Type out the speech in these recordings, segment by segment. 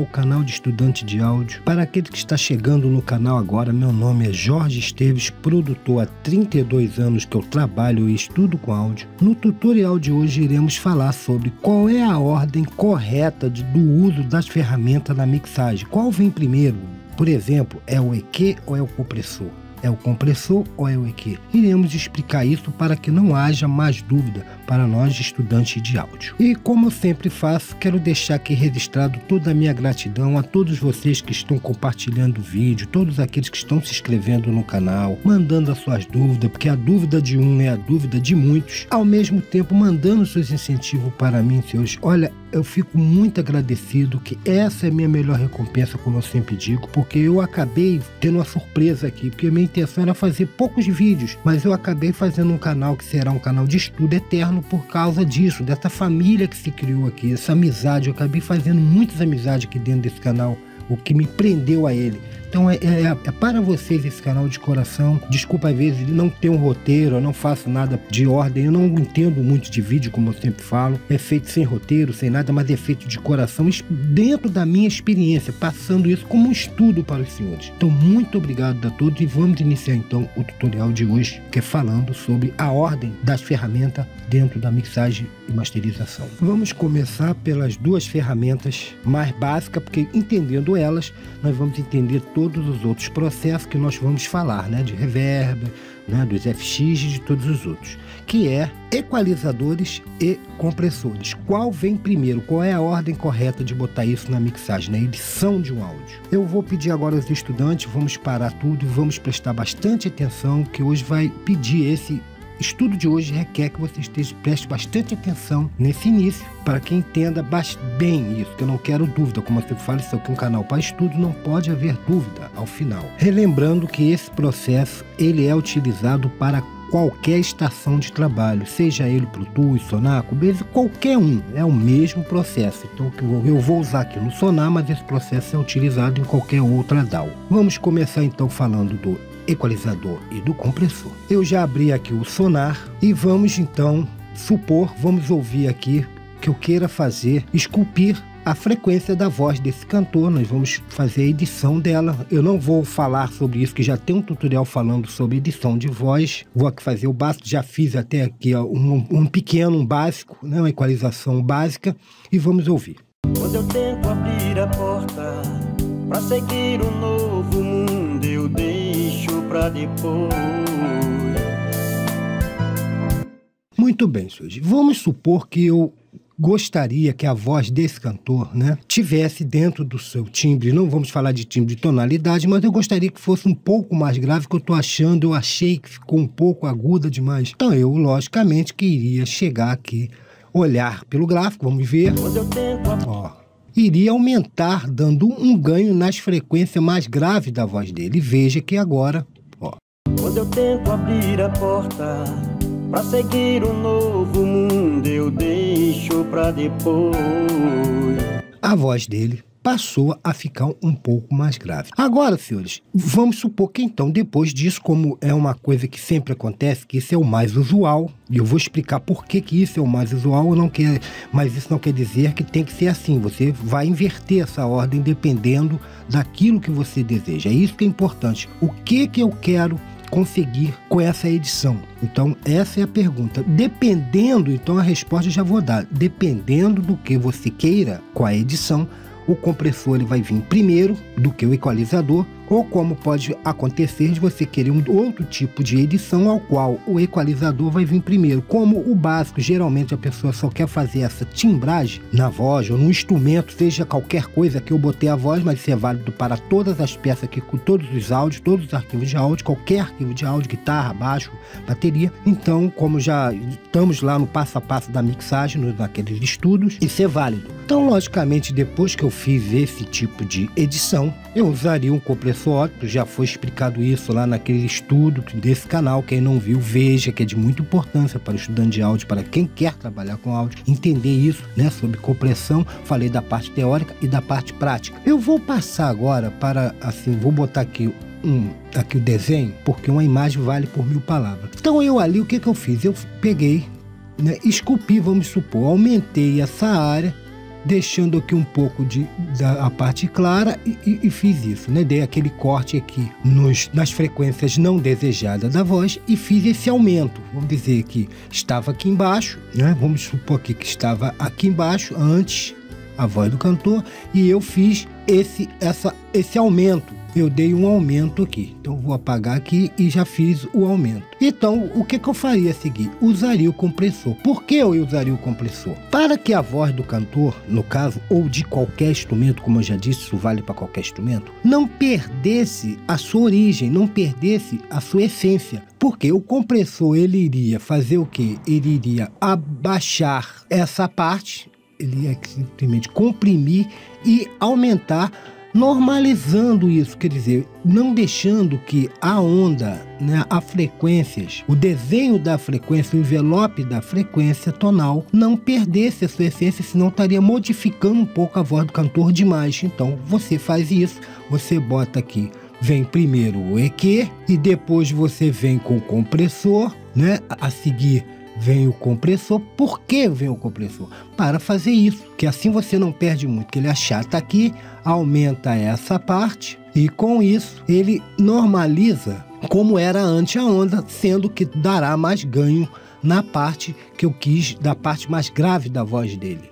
ao canal de Estudante de Áudio. Para aquele que está chegando no canal agora, meu nome é Jorge Esteves, produtor há 32 anos que eu trabalho e estudo com áudio. No tutorial de hoje iremos falar sobre qual é a ordem correta do uso das ferramentas na mixagem. Qual vem primeiro? Por exemplo, é o EQ ou é o compressor? É o compressor ou é o EQ? Iremos explicar isso para que não haja mais dúvida para nós estudantes de áudio. E como eu sempre faço, quero deixar aqui registrado toda a minha gratidão a todos vocês que estão compartilhando o vídeo, todos aqueles que estão se inscrevendo no canal, mandando as suas dúvidas, porque a dúvida de um é a dúvida de muitos, ao mesmo tempo mandando seus incentivos para mim, senhores. Olha, eu fico muito agradecido, que essa é a minha melhor recompensa, como eu sempre digo, porque eu acabei tendo uma surpresa aqui, porque a minha intenção era fazer poucos vídeos, mas eu acabei fazendo um canal que será um canal de estudo eterno por causa disso, dessa família que se criou aqui, essa amizade. Eu acabei fazendo muitas amizades aqui dentro desse canal, o que me prendeu a ele. Então é para vocês esse canal de coração. Desculpa às vezes não ter um roteiro, eu não faço nada de ordem, eu não entendo muito de vídeo, como eu sempre falo. É feito sem roteiro, sem nada, mas é feito de coração, dentro da minha experiência, passando isso como um estudo para os senhores. Então muito obrigado a todos e vamos iniciar então o tutorial de hoje, que é falando sobre a ordem das ferramentas dentro da mixagem e masterização. Vamos começar pelas duas ferramentas mais básicas, porque entendendo elas, nós vamos entender todos os outros processos que nós vamos falar, né? De reverb, né? Dos FX e de todos os outros, que é equalizadores e compressores. Qual vem primeiro? Qual é a ordem correta de botar isso na mixagem, na edição de um áudio? Eu vou pedir agora aos estudantes, vamos parar tudo e vamos prestar bastante atenção, que hoje vai pedir esse estudo de hoje requer que você preste bastante atenção nesse início, para que entenda bem isso, que eu não quero dúvida. Como você fala, isso aqui é um canal para estudo, não pode haver dúvida ao final. Relembrando que esse processo ele é utilizado para qualquer estação de trabalho, seja ele Pro Tools, Sonar, Cubase, qualquer um, é o mesmo processo. Então eu vou usar aqui no Sonar, mas esse processo é utilizado em qualquer outra DAW. Vamos começar então falando do equalizador e do compressor. Eu já abri aqui o Sonar e vamos então vamos ouvir aqui que eu queira esculpir a frequência da voz desse cantor. Nós vamos fazer a edição dela. Eu não vou falar sobre isso, que já tem um tutorial falando sobre edição de voz. Vou aqui fazer o básico, já fiz até aqui ó, um básico, né, uma equalização básica, e vamos ouvir. Quando eu tento abrir a porta para seguir um novo mundo, eu deixo para depois. Muito bem, senhores. Vamos supor que eu gostaria que a voz desse cantor, né, tivesse dentro do seu timbre. Não vamos falar de timbre de tonalidade, mas eu gostaria que fosse um pouco mais grave, que eu achei que ficou um pouco aguda demais. Então eu, logicamente, queria chegar aqui, olhar pelo gráfico, vamos ver. Ó, iria aumentar, dando um ganho nas frequências mais graves da voz dele. E veja que agora, ó. Quando eu tento abrir a porta para seguir um novo mundo, eu deixo para depois. A voz dele passou a ficar um pouco mais grave. Agora, senhores, vamos supor que então, depois disso, como é uma coisa que sempre acontece, que isso é o mais usual, e eu vou explicar por que isso é o mais usual, mas isso não quer dizer que tem que ser assim. Você vai inverter essa ordem dependendo daquilo que você deseja. É isso que é importante. O que eu quero conseguir com essa edição? Então essa é a pergunta. Dependendo, então a resposta eu já vou dar. Dependendo do que você queira com a edição, o compressor ele vai vir primeiro do que o equalizador, ou como pode acontecer de você querer um outro tipo de edição ao qual o equalizador vai vir primeiro. Como o básico, geralmente a pessoa só quer fazer essa timbragem na voz ou no instrumento, seja qualquer coisa que eu botei a voz, mas isso é válido para todas as peças aqui, com todos os áudios, todos os arquivos de áudio, qualquer arquivo de áudio, guitarra, baixo, bateria. Então, como já estamos lá no passo a passo da mixagem, naqueles estudos, isso é válido. Então, logicamente, depois que eu fiz esse tipo de edição, eu usaria um compressor óptico. Já foi explicado isso lá naquele estudo desse canal. Quem não viu, veja, que é de muita importância para o estudante de áudio, para quem quer trabalhar com áudio, entender isso, né, sobre compressão. Falei da parte teórica e da parte prática. Eu vou passar agora para, assim, vou botar aqui o desenho, porque uma imagem vale por 1000 palavras. Então eu ali, o que eu fiz? Eu peguei, né, esculpi, vamos supor, aumentei essa área deixando aqui um pouco da parte clara e fiz isso, né? Dei aquele corte aqui nas frequências não desejadas da voz e fiz esse aumento. Vamos dizer que estava aqui embaixo, né? Vamos supor aqui que estava aqui embaixo antes a voz do cantor e eu fiz esse aumento. Eu dei um aumento aqui, então vou apagar aqui e já fiz o aumento. Então, o que eu faria a seguir? Usaria o compressor. Por que eu usaria o compressor? Para que a voz do cantor, no caso, ou de qualquer instrumento, como eu já disse, isso vale para qualquer instrumento, não perdesse a sua origem, não perdesse a sua essência. Porque o compressor, ele iria fazer o quê? Ele iria abaixar essa parte, ele ia simplesmente comprimir e aumentar, normalizando isso, quer dizer, não deixando que a onda, né, as frequências, o desenho da frequência, o envelope da frequência tonal não perdesse a sua essência, senão estaria modificando um pouco a voz do cantor demais. Então, você faz isso, você bota aqui, vem primeiro o EQ e depois você vem com o compressor, né, a seguir vem o compressor. Por que vem o compressor? Para fazer isso, que assim você não perde muito, que ele achata aqui, aumenta essa parte e com isso ele normaliza como era antes a onda, sendo que dará mais ganho na parte que eu quis, da parte mais grave da voz dele.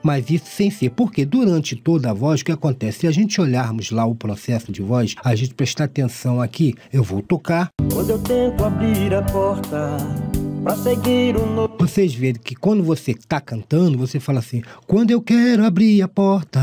Mas isso sem ser, porque durante toda a voz, o que acontece? Se a gente olharmos lá o processo de voz, a gente prestar atenção aqui, eu vou tocar. Quando eu tento abrir a porta pra seguir um novo... Vocês verem que quando você está cantando, você fala assim, quando eu quero abrir a porta.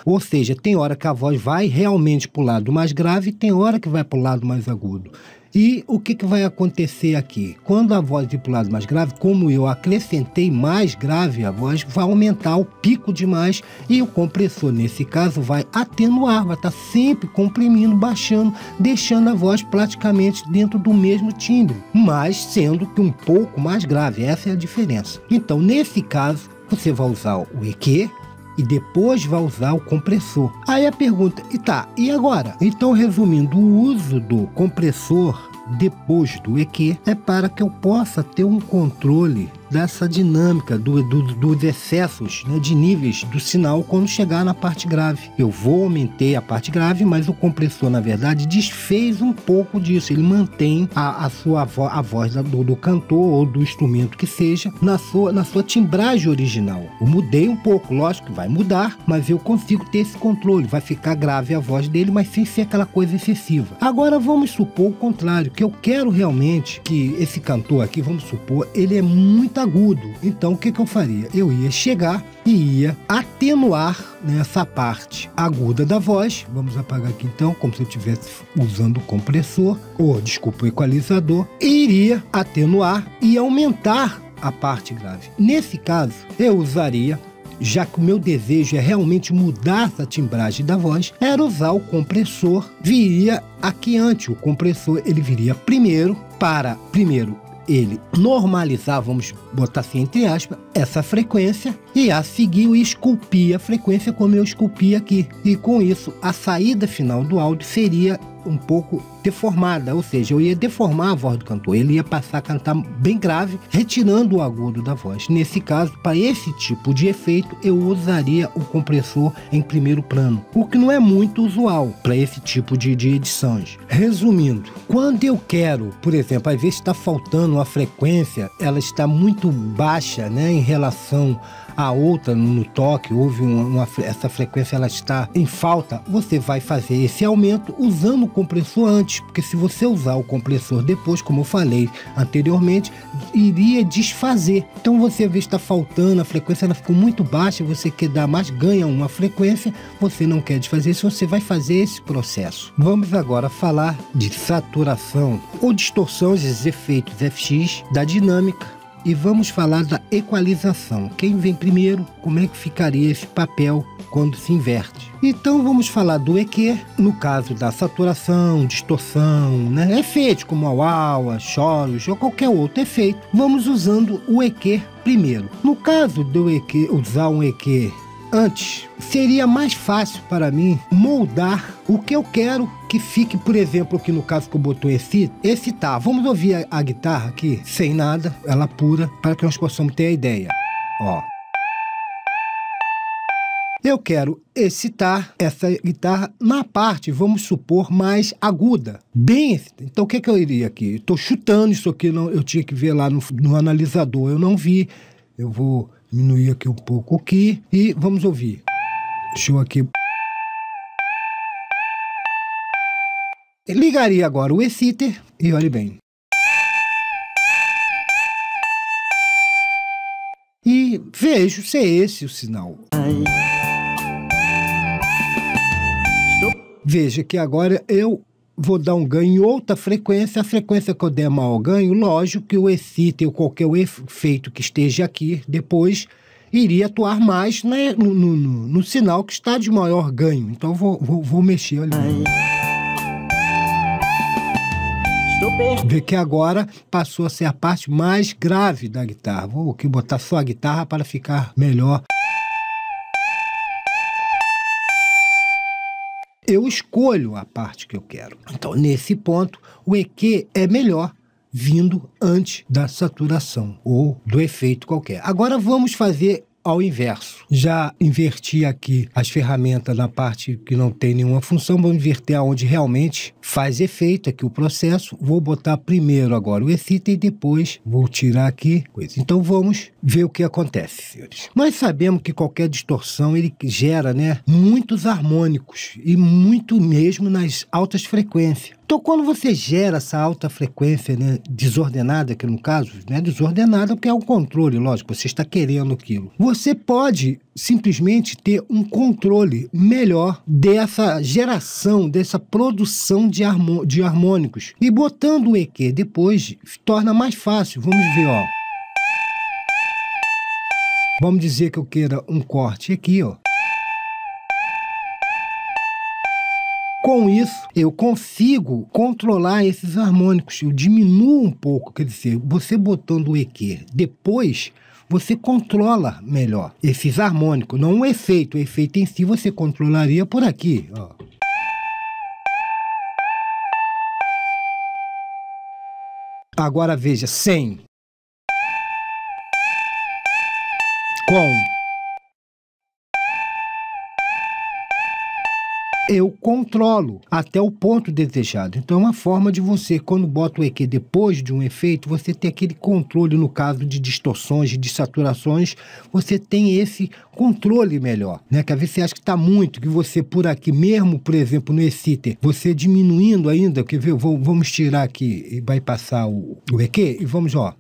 Ou seja, tem hora que a voz vai realmente para o lado mais grave e tem hora que vai para o lado mais agudo. E o que vai acontecer aqui? Quando a voz ir para o lado mais grave, como eu acrescentei mais grave a voz, vai aumentar o pico demais e o compressor, nesse caso, vai atenuar, vai estar sempre comprimindo, baixando, deixando a voz praticamente dentro do mesmo timbre, mas sendo que um pouco mais grave. Essa é a diferença. Então, nesse caso, você vai usar o EQ, e depois vai usar o compressor. Aí a pergunta, e agora? Então, resumindo, o uso do compressor depois do EQ é para que eu possa ter um controle dessa dinâmica dos excessos, né, de níveis do sinal quando chegar na parte grave. Eu vou aumentar a parte grave, mas o compressor, na verdade, desfez um pouco disso. Ele mantém a voz do cantor ou do instrumento que seja na sua timbragem original. Eu mudei um pouco, lógico que vai mudar, mas eu consigo ter esse controle. Vai ficar grave a voz dele, mas sem ser aquela coisa excessiva. Agora vamos supor o contrário, que eu quero realmente que esse cantor aqui, vamos supor, ele é muito agudo. Então o que eu faria? Eu ia chegar e ia atenuar nessa parte aguda da voz. Vamos apagar aqui então, como se eu estivesse usando o compressor, o equalizador, e iria atenuar e aumentar a parte grave. Nesse caso, eu usaria, já que o meu desejo é realmente mudar essa timbragem da voz, era usar o compressor. Viria aqui antes, o compressor ele viria primeiro ele normalizar, vamos botar assim entre aspas, essa frequência e a seguir eu esculpir a frequência como eu esculpi aqui. E com isso, a saída final do áudio seria um pouco deformada, ou seja, eu ia deformar a voz do cantor, ele ia passar a cantar bem grave, retirando o agudo da voz. Nesse caso, para esse tipo de efeito, eu usaria o compressor em primeiro plano, o que não é muito usual para esse tipo de edições. Resumindo, quando eu quero, por exemplo, às vezes está faltando uma frequência, ela está muito baixa, né, em relação a outra no toque, houve essa frequência ela está em falta, você vai fazer esse aumento usando o compressor antes, porque se você usar o compressor depois, como eu falei anteriormente, iria desfazer. Então você vê que está faltando, a frequência ela ficou muito baixa, você quer dar mais, ganha uma frequência, você não quer desfazer isso, você vai fazer esse processo. Vamos agora falar de saturação ou distorção, esses efeitos FX da dinâmica. E vamos falar da equalização. Quem vem primeiro, como é que ficaria esse papel quando se inverte? Então vamos falar do EQ, no caso da saturação, distorção, né? Efeitos como auá, choros ou qualquer outro efeito. Vamos usando o EQ primeiro. No caso do EQ, usar um EQ antes, seria mais fácil para mim moldar o que eu quero que fique, por exemplo, aqui no caso que eu botou esse tá. Vamos ouvir a guitarra aqui, sem nada, ela pura, para que nós possamos ter a ideia. Ó. Eu quero excitar essa guitarra na parte, vamos supor, mais aguda. Bem, então o que eu iria aqui? Estou chutando isso aqui, não, eu tinha que ver lá no analisador, eu não vi. Eu vou diminuir aqui um pouco aqui e vamos ouvir. Deixa eu aqui. Ligaria agora o exciter e olhe bem. E vejo se é esse o sinal. Veja que agora eu vou dar um ganho em outra frequência. A frequência que eu der maior ganho, lógico que o exciter ou qualquer efeito que esteja aqui depois iria atuar mais, né, no sinal que está de maior ganho. Então vou mexer ali. Vê que agora passou a ser a parte mais grave da guitarra. Vou aqui botar só a guitarra para ficar melhor. Eu escolho a parte que eu quero. Então, nesse ponto, o EQ é melhor vindo antes da saturação ou do efeito qualquer. Agora vamos fazer ao inverso. Já inverti aqui as ferramentas na parte que não tem nenhuma função, vou inverter aonde realmente faz efeito aqui o processo. Vou botar primeiro agora o exciter e depois vou tirar aqui coisa. Então vamos ver o que acontece, senhores. Nós sabemos que qualquer distorção ele gera, né, muitos harmônicos e muito mesmo nas altas frequências. Então, quando você gera essa alta frequência, né, desordenada, que no caso, né, desordenada porque é o controle, lógico, você está querendo aquilo. Você pode simplesmente ter um controle melhor dessa geração, dessa produção de harmônicos. E botando o EQ depois, torna mais fácil. Vamos ver, ó. Vamos dizer que eu queira um corte aqui, ó. Com isso, eu consigo controlar esses harmônicos, eu diminuo um pouco, quer dizer, você botando o EQ depois, você controla melhor esses harmônicos, não o efeito em si você controlaria por aqui, ó. Agora veja, sem, com, eu controlo até o ponto desejado. Então é uma forma de você, quando bota o EQ depois de um efeito, você ter aquele controle no caso de distorções, de saturações, você tem esse controle melhor, né? Que às vezes você acha que está muito, que você por aqui mesmo, por exemplo, no exciter, você diminuindo ainda, quer ver? Vamos tirar aqui e vai passar o EQ e vamos, ó.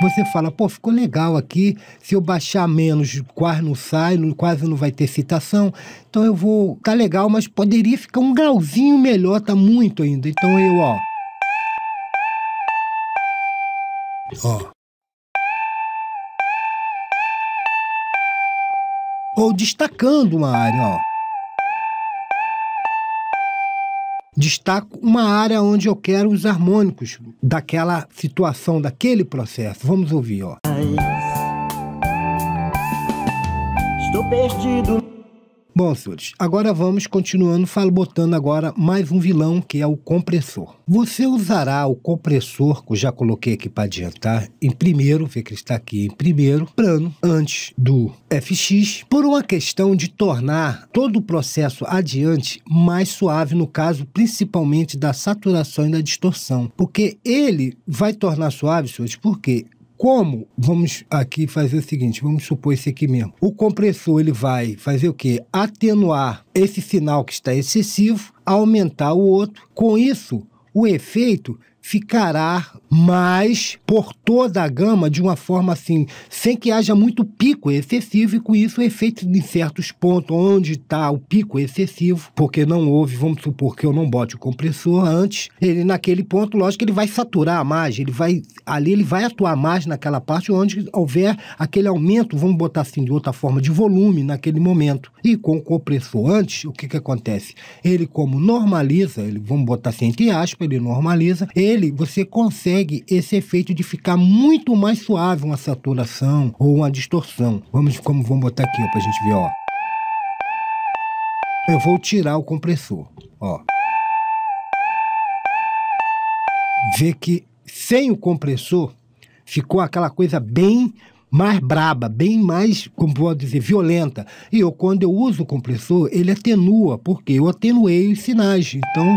Você fala, pô, ficou legal aqui, se eu baixar menos, quase não sai, quase não vai ter citação, então eu vou, tá legal, mas poderia ficar um grauzinho melhor, tá muito ainda, então eu, ó. Ó. Ou destacando uma área, ó. Destaco uma área onde eu quero os harmônicos daquela situação, daquele processo. Vamos ouvir, ó. Estou perdido. Bom, senhores, agora vamos continuando, botando agora mais um vilão, que é o compressor. Você usará o compressor, que eu já coloquei aqui para adiantar, em primeiro, vê que ele está aqui em primeiro plano, antes do FX, por uma questão de tornar todo o processo adiante mais suave, no caso, principalmente da saturação e da distorção. Porque ele vai tornar suave, senhores, porque como, vamos aqui fazer o seguinte, vamos supor esse aqui mesmo. O compressor, ele vai fazer o quê? Atenuar esse sinal que está excessivo, aumentar o outro. Com isso, o efeito ficará mais por toda a gama de uma forma assim, sem que haja muito pico excessivo, e com isso o efeito em certos pontos onde está o pico excessivo, porque não houve, vamos supor que eu não bote o compressor antes, ele naquele ponto, lógico que ele vai saturar mais, ele vai atuar mais naquela parte onde houver aquele aumento, vamos botar assim de outra forma, de volume naquele momento. E com o compressor antes, o que acontece? Ele como normaliza, vamos botar assim entre aspas, ele normaliza, você consegue esse efeito de ficar muito mais suave, uma saturação ou uma distorção. Vamos botar aqui, para a gente ver, ó. Eu vou tirar o compressor, ó. Vê que sem o compressor ficou aquela coisa bem mais braba, bem mais, como pode dizer, violenta. E quando eu uso o compressor, ele atenua, porque eu atenuei os sinais. Então,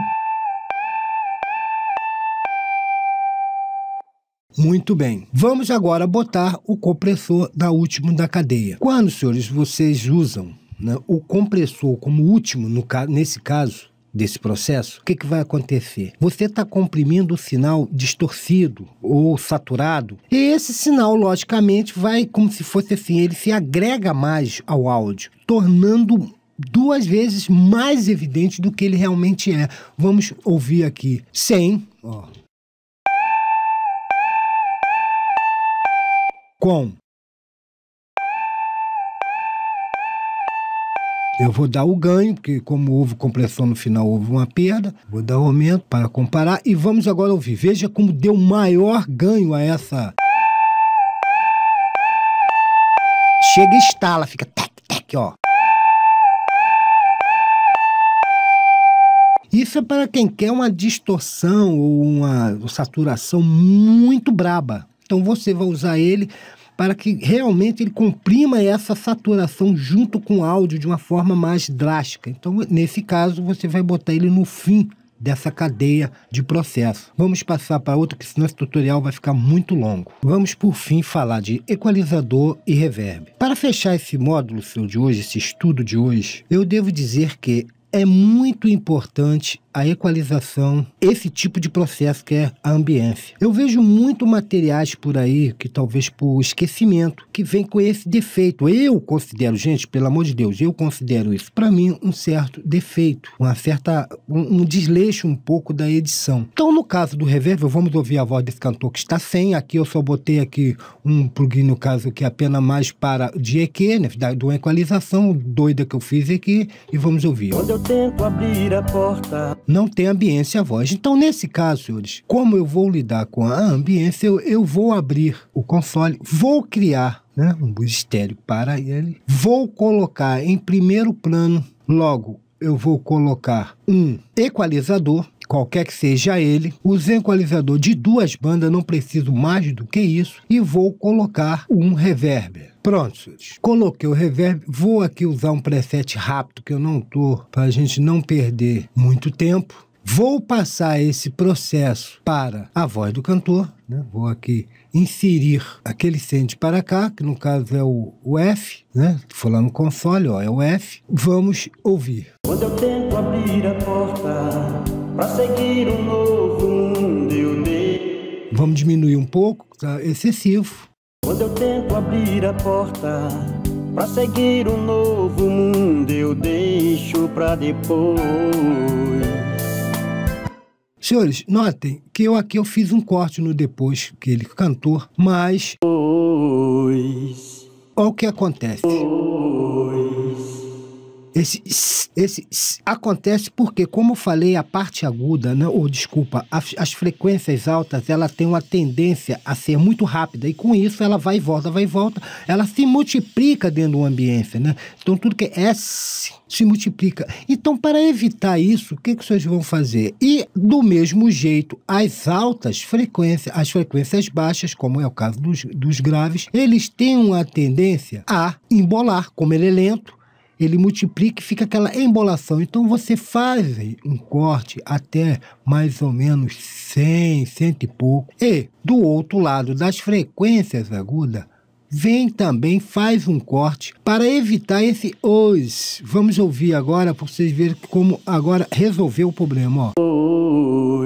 muito bem. Vamos agora botar o compressor da última da cadeia. Quando, senhores, vocês usam, né, o compressor como último, nesse caso, desse processo, o que vai acontecer? Você está comprimindo o sinal distorcido ou saturado, e esse sinal, logicamente, vai como se fosse assim, ele se agrega mais ao áudio, tornando 2 vezes mais evidente do que ele realmente é. Vamos ouvir aqui, sem, com. Eu vou dar o ganho, porque como houve compressão no final, houve uma perda. Vou dar o aumento para comparar e vamos agora ouvir. Veja como deu maior ganho a essa. Chega e estala, fica tec, tec, ó. Isso é para quem quer uma distorção ou uma saturação muito braba. Então você vai usar ele para que realmente ele comprima essa saturação junto com o áudio de uma forma mais drástica. Então, nesse caso, você vai botar ele no fim dessa cadeia de processo. Vamos passar para outro, que senão esse tutorial vai ficar muito longo. Vamos, por fim, falar de equalizador e reverb. Para fechar esse módulo seu de hoje, esse estudo de hoje, eu devo dizer que é muito importante a equalização, esse tipo de processo que é a ambiência. Eu vejo muito materiais por aí, que talvez por esquecimento, que vem com esse defeito. Eu considero, gente, pelo amor de Deus, eu considero isso, para mim, um certo defeito, um desleixo um pouco da edição. Então, no caso do reverb, vamos ouvir a voz desse cantor que está sem. Aqui eu só botei aqui um plugin, no caso, que é apenas mais para de EQ, né, de uma equalização doida que eu fiz aqui, e vamos ouvir. Quando eu tento abrir a porta, não tem ambiência a voz. Então, nesse caso, senhores, como eu vou lidar com a ambiência, eu vou abrir o console, vou criar, né, um bus estéreo para ele, vou colocar em primeiro plano, logo eu vou colocar um equalizador, qualquer que seja ele, uso equalizador de 2 bandas, não preciso mais do que isso, e vou colocar um reverb. Pronto, senhores. Coloquei o reverb, vou aqui usar um preset rápido, que eu não tô, para a gente não perder muito tempo. Vou passar esse processo para a voz do cantor, né? Vou aqui inserir aquele send para cá, que no caso é o F, né? Se for lá no console, ó, é o F. Vamos ouvir. Quando eu tento abrir a porta para seguir um novo mundo, eu dei. Vamos diminuir um pouco, tá excessivo. Quando eu tento abrir a porta para seguir um novo mundo, eu deixo para depois. Senhores, notem que aqui eu fiz um corte no depois que ele cantou, mas olha o que acontece. Esse acontece porque, como eu falei, a parte aguda, né, ou desculpa, as frequências altas, ela tem uma tendência a ser muito rápida, e com isso ela vai e volta, ela se multiplica dentro do ambiente, né? Então tudo que é S se multiplica. Então, para evitar isso, o que vocês vão fazer? E, do mesmo jeito, as altas frequências, as frequências baixas, como é o caso dos graves, eles têm uma tendência a embolar, como ele é lento, ele multiplica e fica aquela embolação. Então você faz um corte até mais ou menos 100, 100 e pouco. E do outro lado das frequências agudas, vem também, faz um corte para evitar esse os. Vamos ouvir agora para vocês verem como agora resolveu o problema. Ó.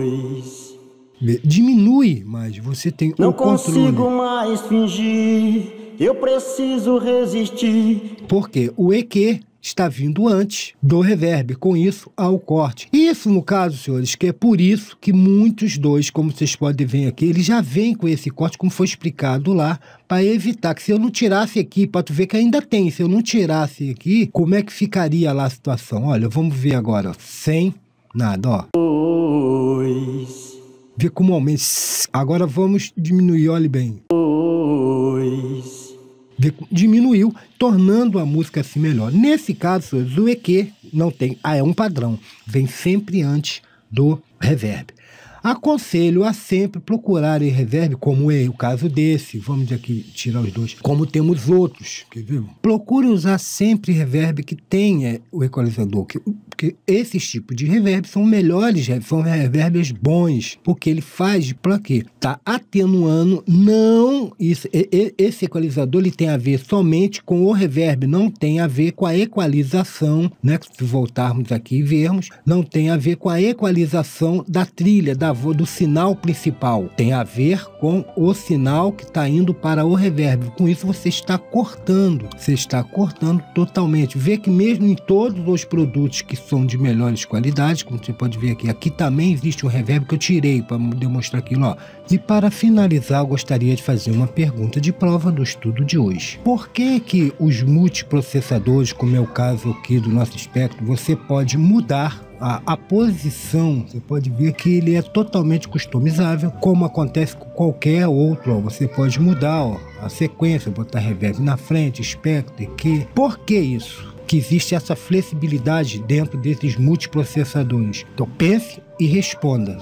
Diminui, mas você tem não o controle. Não consigo mais fingir. Eu preciso resistir. Porque o EQ está vindo antes do reverb, com isso há o corte. Isso, no caso, senhores, que é por isso que muitos dois, como vocês podem ver aqui, eles já vêm com esse corte, como foi explicado lá, para evitar que se eu não tirasse aqui, para tu ver que ainda tem, se eu não tirasse aqui, como é que ficaria lá a situação? Olha, vamos ver agora, ó, sem nada, ó. Vê como aumenta. Agora vamos diminuir, olhe bem. Diminuiu, tornando a música assim melhor. Nesse caso, o EQ não tem, é um padrão, vem sempre antes do reverb. Aconselho a sempre procurar em reverb, como é o caso desse, vamos aqui tirar os dois, como temos outros, quer ver? Procure usar sempre reverb que tenha o equalizador, porque esses tipos de reverb são melhores, são reverbs bons, porque ele faz para quê? Tá atenuando, não, esse equalizador ele tem a ver somente com o reverb, não tem a ver com a equalização, né? Se voltarmos aqui e vermos, não tem a ver com a equalização da trilha, do sinal principal, tem a ver com o sinal que está indo para o reverb. Com isso você está cortando totalmente. Vê que mesmo em todos os produtos que são de melhores qualidades, como você pode ver aqui também existe um reverb que eu tirei para demonstrar aquilo, ó. E para finalizar, eu gostaria de fazer uma pergunta de prova do estudo de hoje. Por que os multiprocessadores, como é o caso aqui do nosso espectro, você pode mudar a posição? Você pode ver que ele é totalmente customizável, como acontece com qualquer outro, ó. Você pode mudar, ó, a sequência, botar reverb na frente, espectro aqui. Por que isso? Que existe essa flexibilidade dentro desses multiprocessadores. Então pense e responda.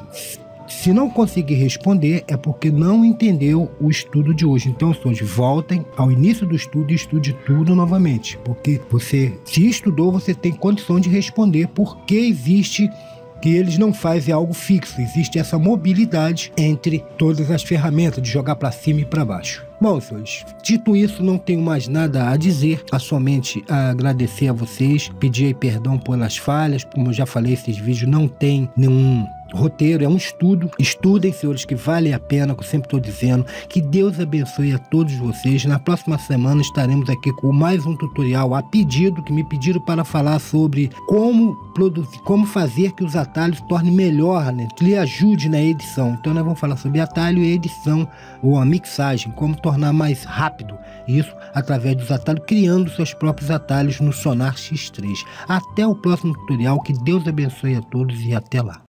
Se não conseguir responder, é porque não entendeu o estudo de hoje. Então, todos voltem ao início do estudo e estude tudo novamente. Porque você, se estudou, você tem condição de responder por que existe, que eles não fazem algo fixo. Existe essa mobilidade entre todas as ferramentas, de jogar para cima e para baixo. Bom, senhores, dito isso, não tenho mais nada a dizer, somente a agradecer a vocês, pedir aí perdão pelas falhas. Como eu já falei, esses vídeos não tem nenhum roteiro, é um estudo. Estudem, senhores, que vale a pena, que eu sempre estou dizendo. Que Deus abençoe a todos vocês. Na próxima semana estaremos aqui com mais um tutorial a pedido, que me pediram para falar sobre como produzir, como fazer que os atalhos tornem melhor, né? Que lhe ajude na edição. Então nós vamos falar sobre atalho e edição, ou a mixagem, como tornar mais rápido isso através dos atalhos, criando seus próprios atalhos no Sonar X3. Até o próximo tutorial, que Deus abençoe a todos e até lá.